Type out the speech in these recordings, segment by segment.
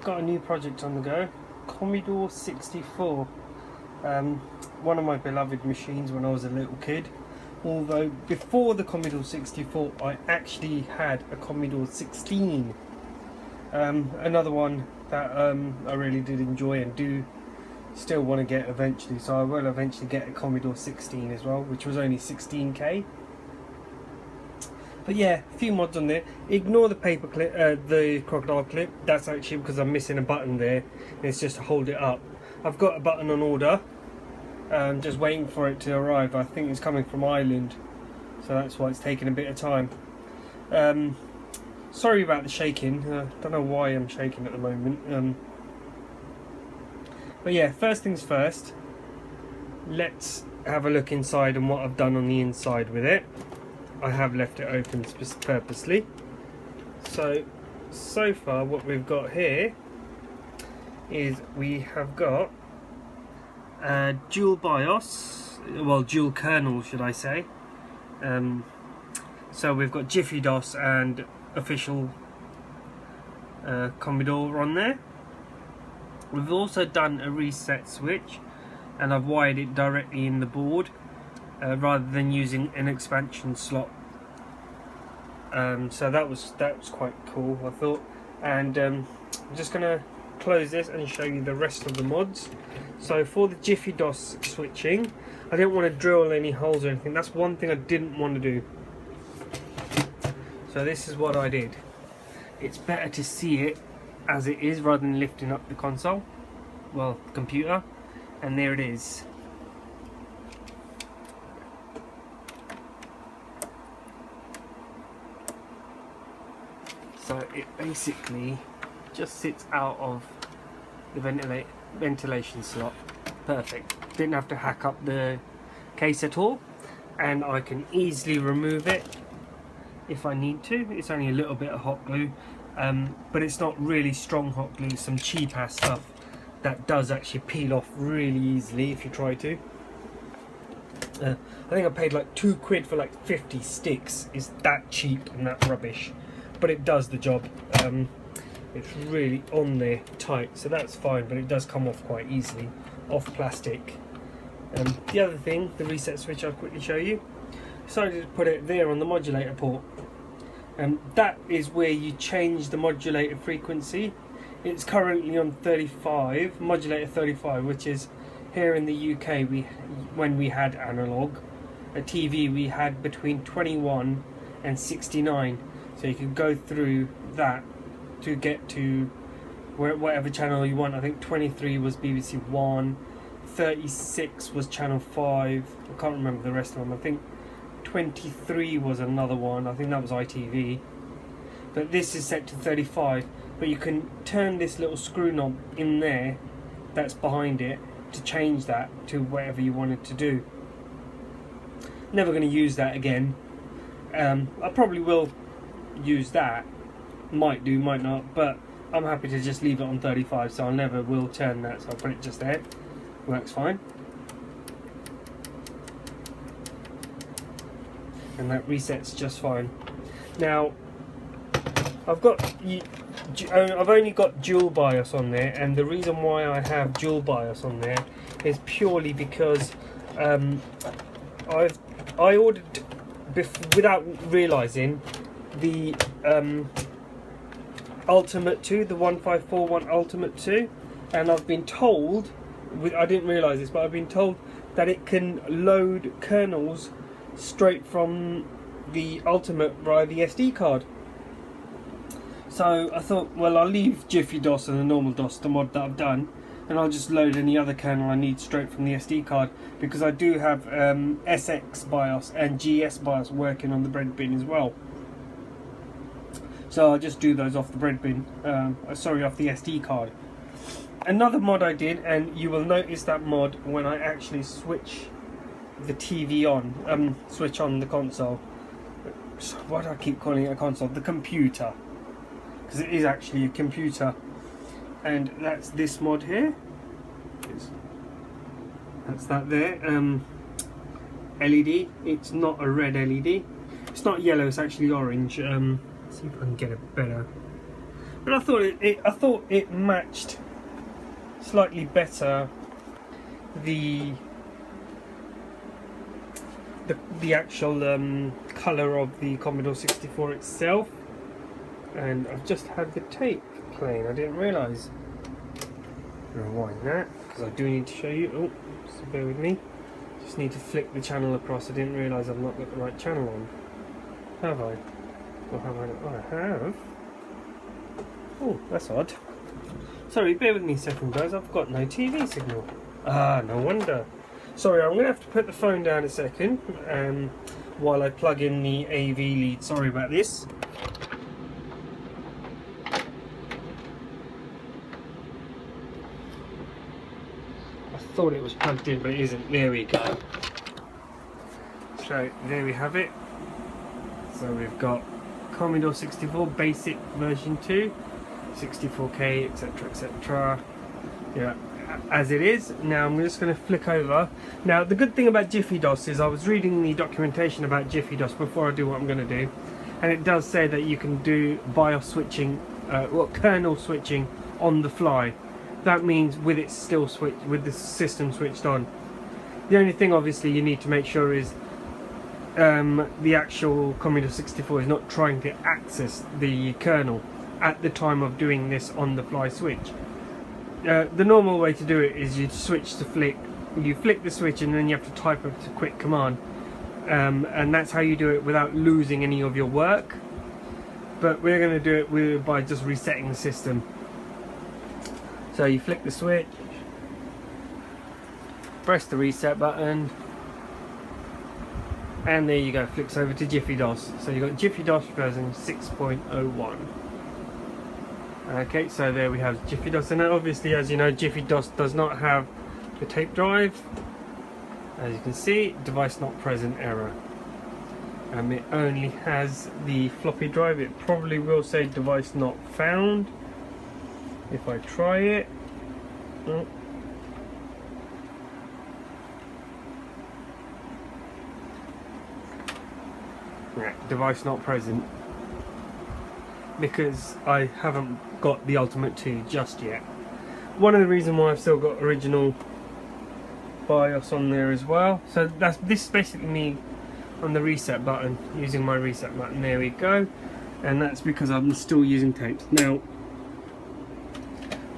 got a new project on the go, Commodore 64. One of my beloved machines when I was a little kid. Although before the Commodore 64 I actually had a Commodore 16. Another one that I really did enjoy and do still want to get eventually, so I will eventually get a Commodore 16 as well, which was only 16k. But yeah, a few mods on there. Ignore the paper clip, the crocodile clip. That's actually because I'm missing a button there. It's just to hold it up. I've got a button on order, just waiting for it to arrive. I think it's coming from Ireland, so that's why it's taking a bit of time. Sorry about the shaking. Don't know why I'm shaking at the moment. But yeah, first things first. Let's have a look inside and what I've done on the inside with it. I have left it open purposely. So far what we've got here is we have got a dual BIOS, well, dual kernel should I say. So we've got Jiffy DOS and official Commodore on there. We've also done a reset switch, and I've wired it directly in the board rather than using an expansion slot. So that was quite cool, I thought. And I'm just gonna close this and show you the rest of the mods. So for the Jiffy DOS switching, I didn't want to drill any holes or anything. That's one thing I didn't want to do. So this is what I did. It's better to see it as it is rather than lifting up the console, well, the computer, and there it is. So it basically just sits out of the ventilation slot. Perfect. Didn't have to hack up the case at all, and I can easily remove it if I need to. It's only a little bit of hot glue, but it's not really strong hot glue. Some cheap ass stuff that does actually peel off really easily if you try to. I think I paid like £2 for like 50 sticks. Is that cheap and that rubbish, but it does the job. It's really on there tight, so that's fine, but it does come off quite easily off plastic. The other thing, the reset switch, I'll quickly show you. Decided to put it there on the modulator port. That is where you change the modulator frequency. It's currently on 35, modulator 35, which is here in the UK. When we had analog, a TV, we had between 21 and 69. So you can go through that to get to whatever channel you want. I think 23 was BBC One, 36 was Channel 5. I can't remember the rest of them. I think 23 was another one. I think that was ITV. But this is set to 35. But you can turn this little screw knob in there that's behind it to change that to whatever you want it to do. Never going to use that again. I probably will use that. Might do, might not. But I'm happy to just leave it on 35, so I never will turn that. So I'll put it just there. Works fine. And that resets just fine. Now I've only got dual BIOS on there, and the reason why I have dual BIOS on there is purely because I ordered without realizing the Ultimate 2, the 1541 Ultimate 2, and I've been told, I didn't realize this, but I've been told that it can load kernels straight from the Ultimate via the SD card. So I thought, well, I'll leave Jiffy DOS and the normal DOS, the mod that I've done, and I'll just load any other kernel I need straight from the SD card, because I do have SX BIOS and GS BIOS working on the breadbin as well. So I'll just do those off the breadbin, off the SD card. Another mod I did, and you will notice that mod when I actually switch the TV on, switch on the console. Why do I keep calling it a console? The computer. Because it is actually a computer. And that's this mod here. That's that there. LED. It's not a red LED. It's not yellow, it's actually orange. Let's see if I can get it better. But I thought it matched slightly better the actual colour of the Commodore 64 itself. And I've just had the tape playing. I didn't realise. Rewind that because I do need to show you. Oh, so bear with me. Just need to flick the channel across. I didn't realise I've not got the right channel on. Have I? Or have I not? Oh, I have. Oh, that's odd. Sorry, bear with me a second, guys. I've got no TV signal. Ah, no wonder. Sorry, I'm going to have to put the phone down a second while I plug in the AV lead. Sorry about this. I thought it was plugged in, but it isn't. There we go. So, there we have it. So we've got Commodore 64 Basic version 2, 64K, etc, etc. Yeah, as it is. Now I'm just going to flick over. Now the good thing about Jiffy DOS is I was reading the documentation about Jiffy DOS before I do what I'm going to do, and it does say that you can do BIOS switching, kernel switching on the fly. That means with it still switched, with the system switched on. The only thing obviously you need to make sure is the actual Commodore 64 is not trying to access the kernel at the time of doing this on the fly switch. The normal way to do it is you switch to flick, you flick the switch and then you have to type a quick command, and that's how you do it without losing any of your work. But we're going to do it by just resetting the system. So you flick the switch, press the reset button, and there you go, flips over to Jiffy DOS. So you've got Jiffy DOS version 6.01. Okay, so there we have Jiffy DOS. And obviously, as you know, Jiffy DOS does not have the tape drive. As you can see, device not present error. It only has the floppy drive. It probably will say device not found if I try it. Oh. Yeah, device not present, because I haven't got the Ultimate 2 just yet. One of the reasons why I've still got original BIOS on there as well. So this is basically me on the reset button, using my reset button. There we go. And that's because I'm still using tapes. Now,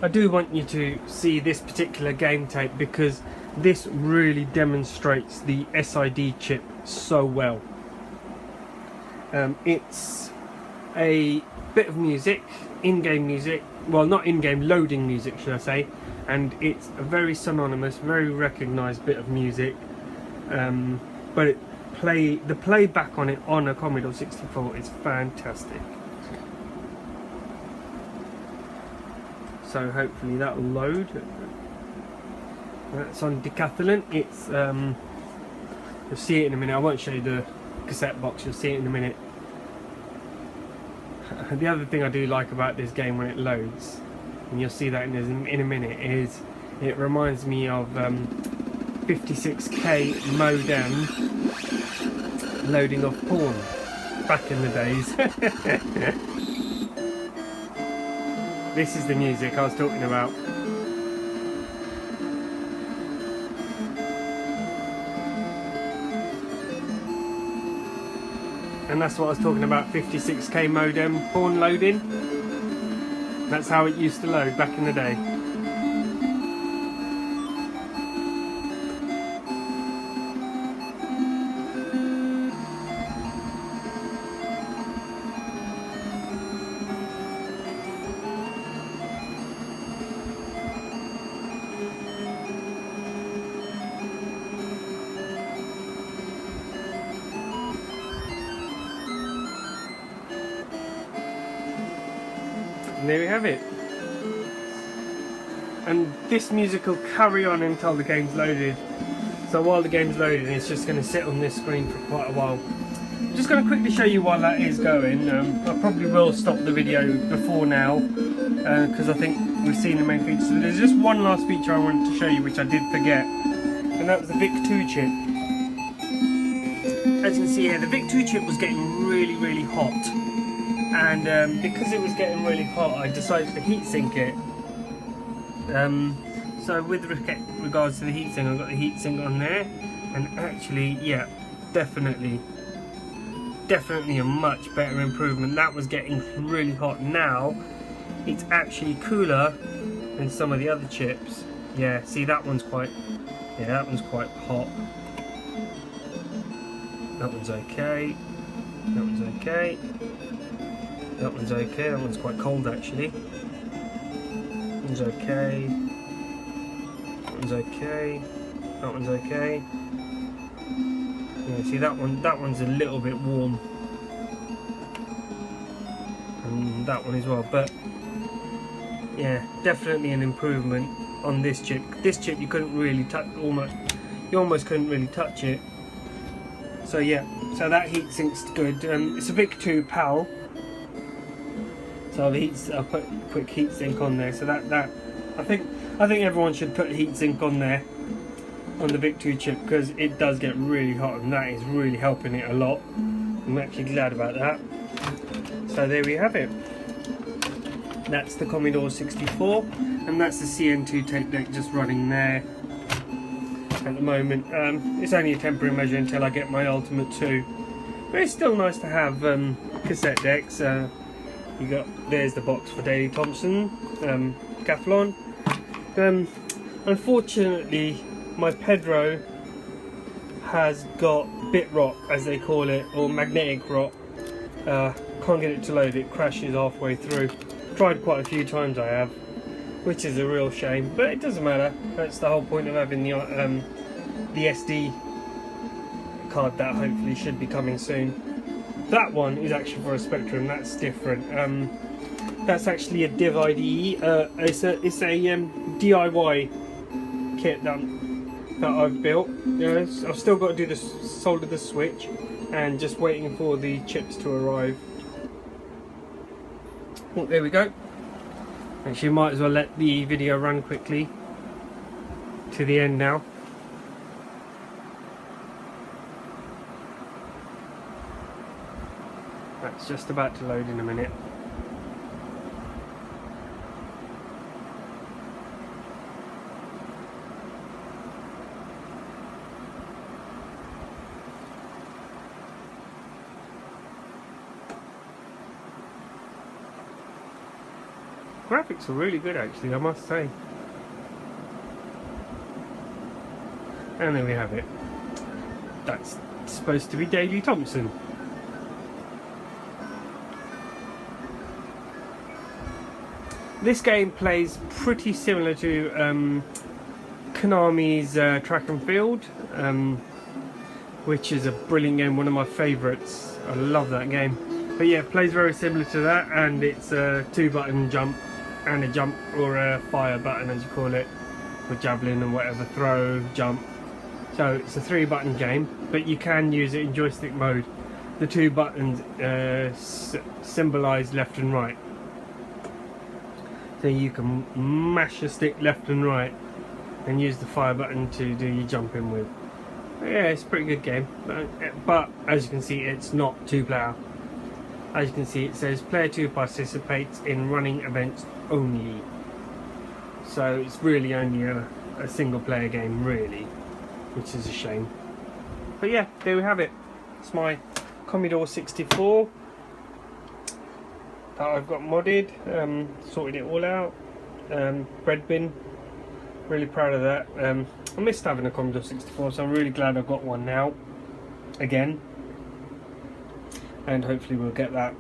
I do want you to see this particular game tape because this really demonstrates the SID chip so well. It's a bit of music, in-game music, well, not in-game, loading music should I say, and it's a very synonymous, very recognised bit of music, but the playback on it on a Commodore 64 is fantastic. So hopefully that will load. That's on Decathlon. It's you'll see it in a minute. I won't show you the cassette box, you'll see it in a minute. The other thing I do like about this game when it loads, and you'll see that in a minute, is it reminds me of 56K modem loading off porn back in the days. This is the music I was talking about. And that's what I was talking about, 56K modem porn loading. That's how it used to load back in the day. And there we have it. And this music will carry on until the game's loaded. So while the game's loading, it's just going to sit on this screen for quite a while. I'm just going to quickly show you while that is going. I probably will stop the video before now, because I think we've seen the main features. So there's just one last feature I wanted to show you, which I did forget, and that was the VIC-2 chip. As you can see here, the VIC-2 chip was getting really hot. and because it was getting really hot, I decided to heatsink it. So with regards to the heatsink, I've got the heatsink on there, and actually, yeah, definitely a much better improvement. That was getting really hot. Now it's actually cooler than some of the other chips. Yeah, see, that one's quite hot. That one's okay. That one's okay. That one's okay. That one's quite cold actually. That one's okay. That one's okay. That one's okay. Yeah, see, that one's a little bit warm. And that one as well. But yeah, definitely an improvement on this chip. This chip you couldn't really touch, you almost couldn't really touch it. So yeah, so that heatsink's good. It's a VIC-2 PAL. So I'll put a quick heatsink on there. So that I think everyone should put a heatsink on there on the VIC-2 chip, because it does get really hot, and that is really helping it a lot. I'm actually glad about that. So there we have it. That's the Commodore 64, and that's the CN2 tape deck just running there at the moment. It's only a temporary measure until I get my Ultimate 2, but it's still nice to have cassette decks. There's the box for Daley Thompson, Cathlon. Unfortunately, my Pedro has got bit rot, as they call it, or magnetic rot. Can't get it to load, it crashes halfway through. Tried quite a few times, I have, which is a real shame, but it doesn't matter. That's the whole point of having the SD card that hopefully should be coming soon. That one is actually for a Spectrum, that's different. That's actually a Div IDE. It's a DIY kit that I've built. I've still got to do the solder the switch, and just waiting for the chips to arrive. Oh, there we go. Actually, might as well let the video run quickly to the end now. That's just about to load in a minute. Graphics are really good actually, I must say. And there we have it. That's supposed to be Daley Thompson. This game plays pretty similar to Konami's Track and Field, which is a brilliant game, one of my favourites. I love that game. But yeah, it plays very similar to that, and it's a 2-button jump and a jump, or a fire button as you call it, for javelin and whatever, throw, jump. So it's a 3-button game, but you can use it in joystick mode. The 2 buttons symbolise left and right. So you can mash your stick left and right and use the fire button to do your jumping with. But yeah, it's a pretty good game, but as you can see, it's not 2-player. As you can see, it says player 2 participates in running events only. So it's really only a single player game really, which is a shame. But yeah, there we have it. It's my Commodore 64 that I've got modded, sorted it all out. Breadbin, really proud of that. I missed having a Commodore 64, so I'm really glad I've got one now again. And hopefully we'll get that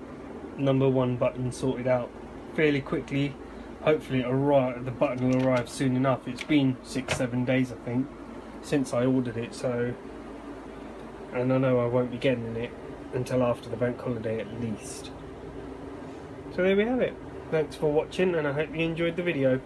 #1 button sorted out fairly quickly. Hopefully the button will arrive soon enough. It's been 6-7 days I think since I ordered it, so, and I know I won't be getting it until after the bank holiday at least. So there we have it. Thanks for watching, and I hope you enjoyed the video.